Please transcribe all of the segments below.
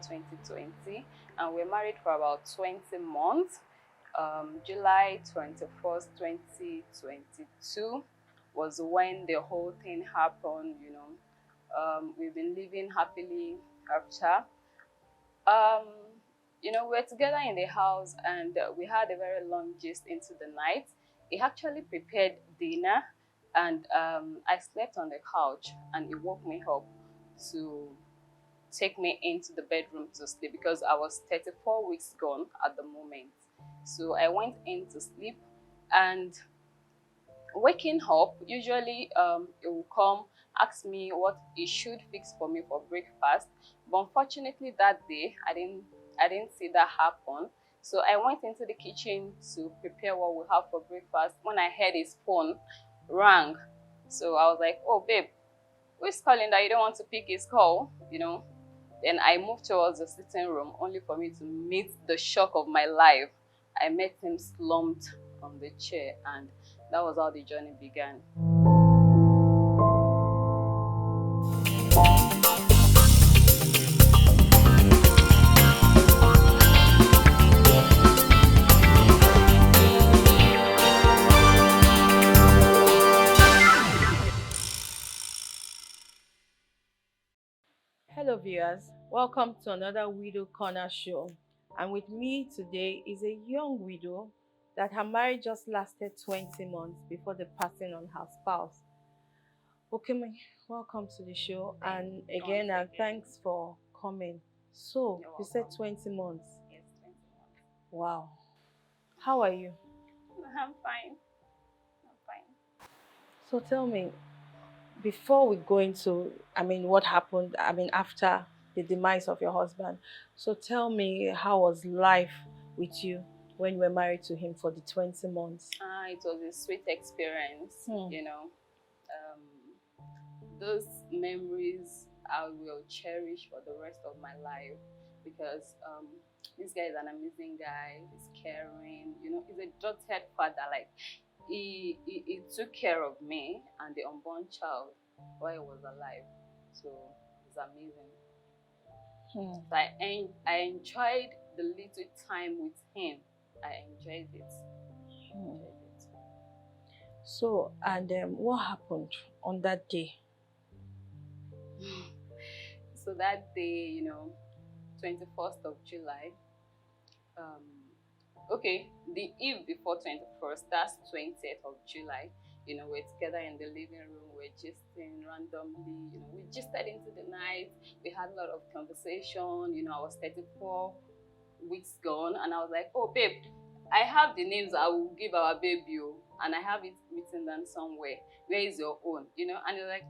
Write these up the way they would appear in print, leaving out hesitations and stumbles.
2020, and we're married for about 20 months. July 21st, 2022 was when the whole thing happened. We've been living happily after. Um, we're together in the house, and we had a very long gist into the night. He actually prepared dinner, and I slept on the couch, and he woke me up to take me into the bedroom to sleep because I was 34 weeks gone at the moment. So I went in to sleep, and waking up, usually it will come, ask me what he should fix for me for breakfast. But unfortunately that day, I didn't see that happen. So I went into the kitchen to prepare what we have for breakfast when I heard his phone rang. So I was like, oh babe, who's calling that you don't want to pick his call? Then I moved towards the sitting room only for me to meet the shock of my life. I met him slumped on the chair, and that was how the journey began. Hello, viewers. Welcome to another Widow Corner show. And with me today is a young widow that her marriage just lasted 20 months before the passing on her spouse. Bukunmi, welcome to the show. And again, thanks for coming. So, you said 20 months. Yes, 20 months. Wow. How are you? I'm fine. I'm fine. So tell me, before we go into, what happened, after the demise of your husband. So tell me, how was life with you when you were married to him for the 20 months? It was a sweet experience. Those memories I will cherish for the rest of my life because this guy is an amazing guy. He's caring. He's a doted father. Like he took care of me and the unborn child while he was alive. So it's amazing. So I enjoyed the little time with him. I enjoyed it. So, and what happened on that day? So that day, 21st of July, okay, the eve before 21st, that's 20th of July, we're together in the living room, we're gisting randomly, we gisted into the night, we had a lot of conversation, I was 34 weeks gone, and I was like, oh babe, I have the names I will give our baby, and I have it written down somewhere. Where is your own? And you're like,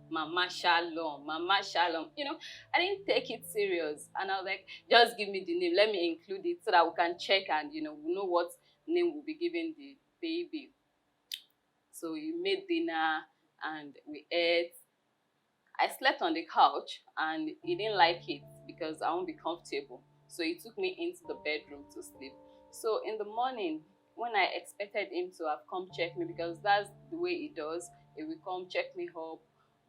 Mama Shalom, Mama Shalom. I didn't take it serious. And I was like, just give me the name. Let me include it so that we can check and, we know what name we'll be giving the baby. So we made dinner and we ate. I slept on the couch and he didn't like it because I won't be comfortable. So he took me into the bedroom to sleep. So in the morning, when I expected him to have come check me, because that's the way he does, he will come check me up.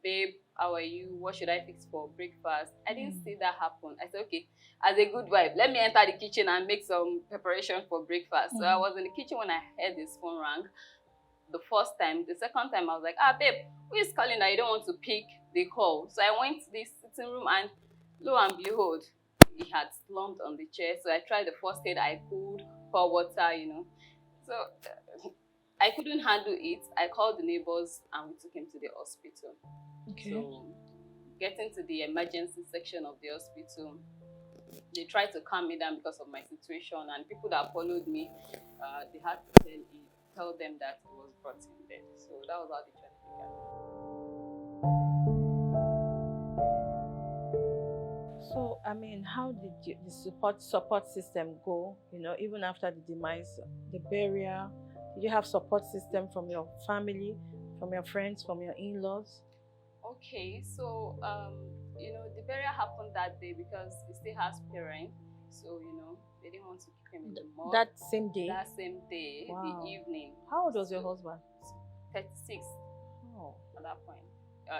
Babe, how are you? What should I fix for breakfast? I didn't see that happen. I said, okay, as a good wife, let me enter the kitchen and make some preparation for breakfast. So I was in the kitchen when I heard his phone rang. The first time, the second time, I was like, babe, who is calling that you don't want to pick the call? So I went to the sitting room and lo and behold, he had slumped on the chair. So I tried the first aid I could, pour water, So I couldn't handle it. I called the neighbors and we took him to the hospital. Okay. So getting to the emergency section of the hospital, they tried to calm me down because of my situation, and people that followed me, they had to tell them that he was brought in dead. So that was how the journey began. So, how did the support system go? Even after the demise, the burial, did you have support system from your family, from your friends, from your in-laws? Okay, so the burial happened that day because he still has parents, so they didn't want to keep him in the mud. That same day? That same day, wow. The evening. How old was your husband? 36. Oh. At that point.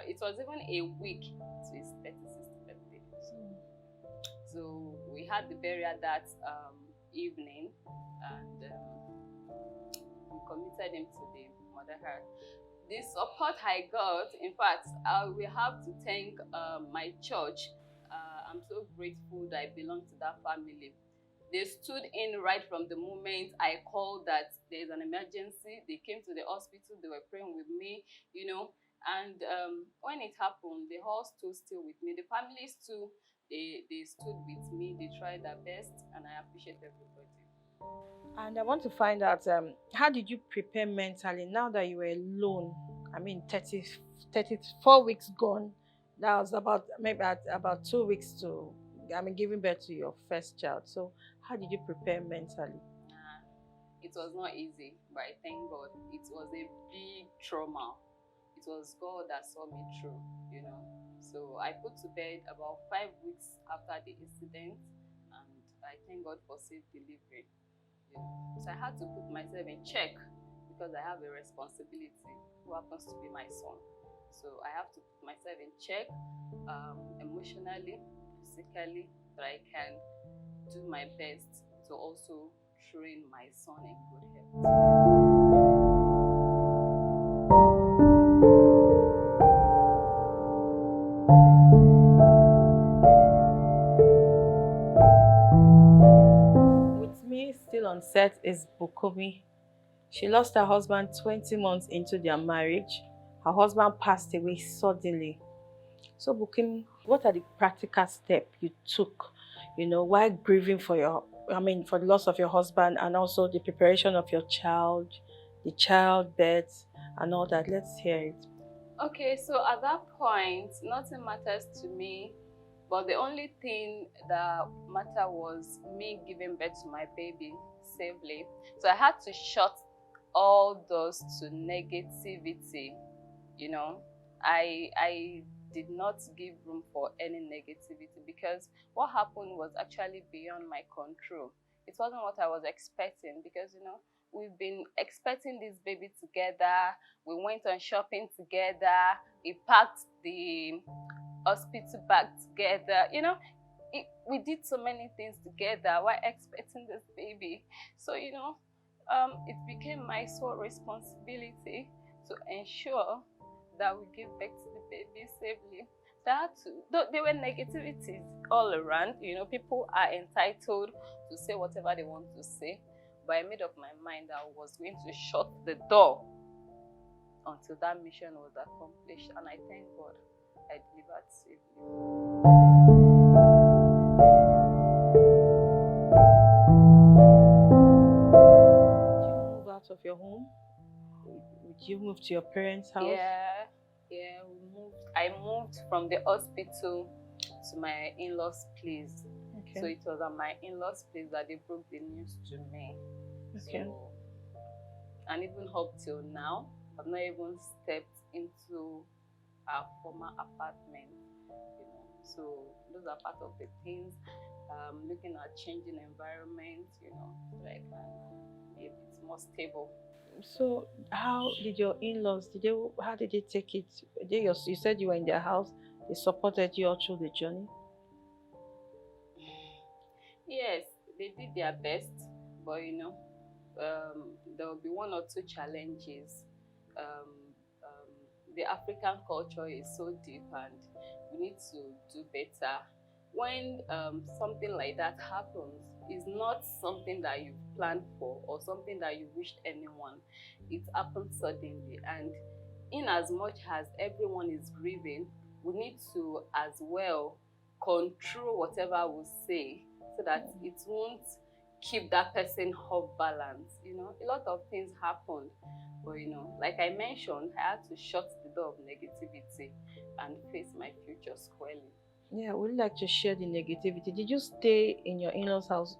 It was even a week to his 36th birthday. So. So we had the burial that evening, and we committed him to the mother earth. The support I got, in fact, I will have to thank my church. I'm so grateful that I belong to that family. They stood in right from the moment I called that there's an emergency. They came to the hospital, they were praying with me, and when it happened, they all stood still with me. The families too, they stood with me, they tried their best, and I appreciate everybody. And I want to find out how did you prepare mentally now that you were alone? I mean, 34 weeks gone. That was about 2 weeks to, I mean, giving birth to your first child. So, how did you prepare mentally? Uh, it was not easy, but I thank God. It was a big trauma. It was God that saw me through. So I put to bed about 5 weeks after the incident, and I thank God for safe delivery. So I had to put myself in check because I have a responsibility who happens to be my son. So I have to put myself in check emotionally, physically, so I can do my best to also train my son in good health. With me still on set is Bukunmi. She lost her husband 20 months into their marriage. Her husband passed away suddenly. So, Bukunmi, what are the practical steps you took, while grieving for the loss of your husband and also the preparation of your child, the childbirth, and all that? Let's hear it. Okay, so at that point, nothing matters to me, but the only thing that mattered was me giving birth to my baby safely. So I had to shut all those to negativity. You know, I did not give room for any negativity because what happened was actually beyond my control. It wasn't what I was expecting because we've been expecting this baby together. We went on shopping together. We packed the hospital bag together. We did so many things together while expecting this baby. So it became my sole responsibility to ensure that we give back to the baby safely. There were negativities all around. People are entitled to say whatever they want to say, but I made up my mind that I was going to shut the door until that mission was accomplished, and I thank God I delivered safely. Did you move out of your home? Did you move to your parents' house? Yeah, I moved from the hospital to my in-laws' place. Okay. So it was at my in-laws' place that they broke the news to me. Okay. So, and even up till now, I've not even stepped into our former apartment. So those are part of the things. Looking at changing environment, so I can be a bit more stable. So, how did your in-laws? How did they take it? You said you were in their house. They supported you all through the journey. Yes, they did their best, but there will be one or two challenges. Um, the African culture is so deep, and we need to do better. When something like that happens, it's not something that you've planned for or something that you wished anyone. It happens suddenly, and in as much as everyone is grieving, we need to as well control whatever we say so that it won't keep that person off balance. A lot of things happened, but like I mentioned, I had to shut the door of negativity and face my future squarely. Yeah, would you like to share the negativity? Did you stay in your in-laws' house?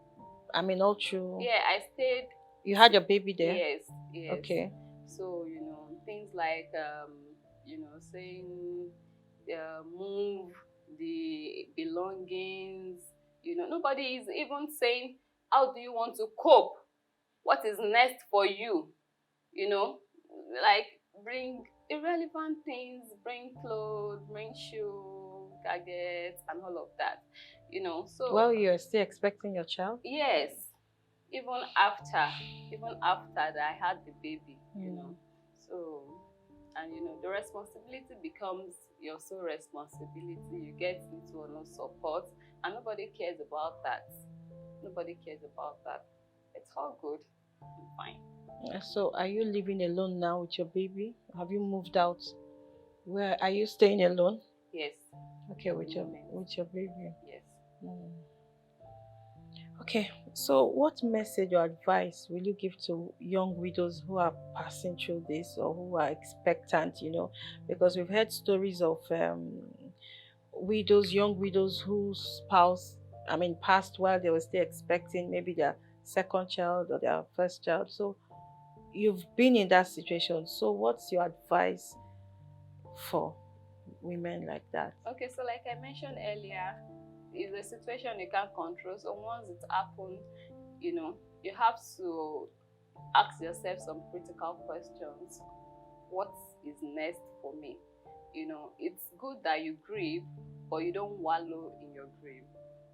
I mean, all through. Yeah, I stayed. You had your baby there? Yes. Okay. So things like saying move the belongings. Nobody is even saying how do you want to cope. What is next for you? Like bring irrelevant things, bring clothes, bring shoe, gadgets, and all of that. So Well, you're still expecting your child? yes, even after that I had the baby, so, and the responsibility becomes your sole responsibility. You get into no support, and nobody cares about that. It's all good. I'm fine. So, are you living alone now with your baby? Have you moved out? Where are you staying alone? Yes. Okay, with your baby. Yes. Mm. Okay, so what message or advice will you give to young widows who are passing through this or who are expectant? Because we've heard stories of widows, young widows whose spouse, passed while they were still expecting maybe their second child or their first child. So you've been in that situation. So what's your advice for women like that? Okay, so like I mentioned earlier, it's a situation you can't control. So once it happened, you have to ask yourself some critical questions. What is next for me? It's good that you grieve, but you don't wallow in your grief.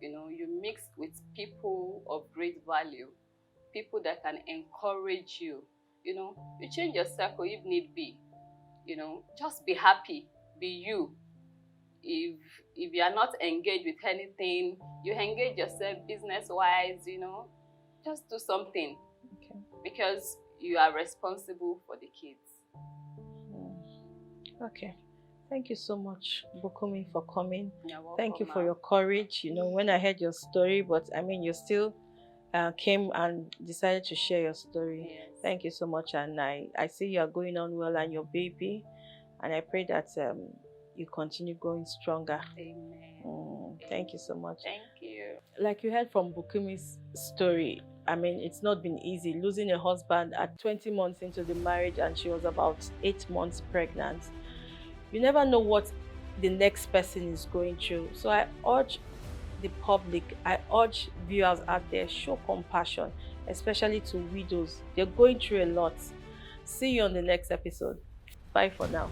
You mix with people of great value, people that can encourage you. You change your circle if need be. Just be happy, be you. If you are not engaged with anything, you engage yourself business wise. Just do something. Okay. Because you are responsible for the kids. Okay. Thank you so much, Bukunmi, for coming. You're welcome. Thank you for your courage. When I heard your story, but you still came and decided to share your story. Yes. Thank you so much, and I see you are going on well and your baby, and I pray that you continue going stronger. Amen. Thank you so much. Thank you. Like you heard from Bukunmi's story, it's not been easy losing a husband at 20 months into the marriage, and she was about 8 months pregnant. You never know what the next person is going through. So I urge the public, I urge viewers out there, show compassion, especially to widows. They're going through a lot. See you on the next episode. Bye for now.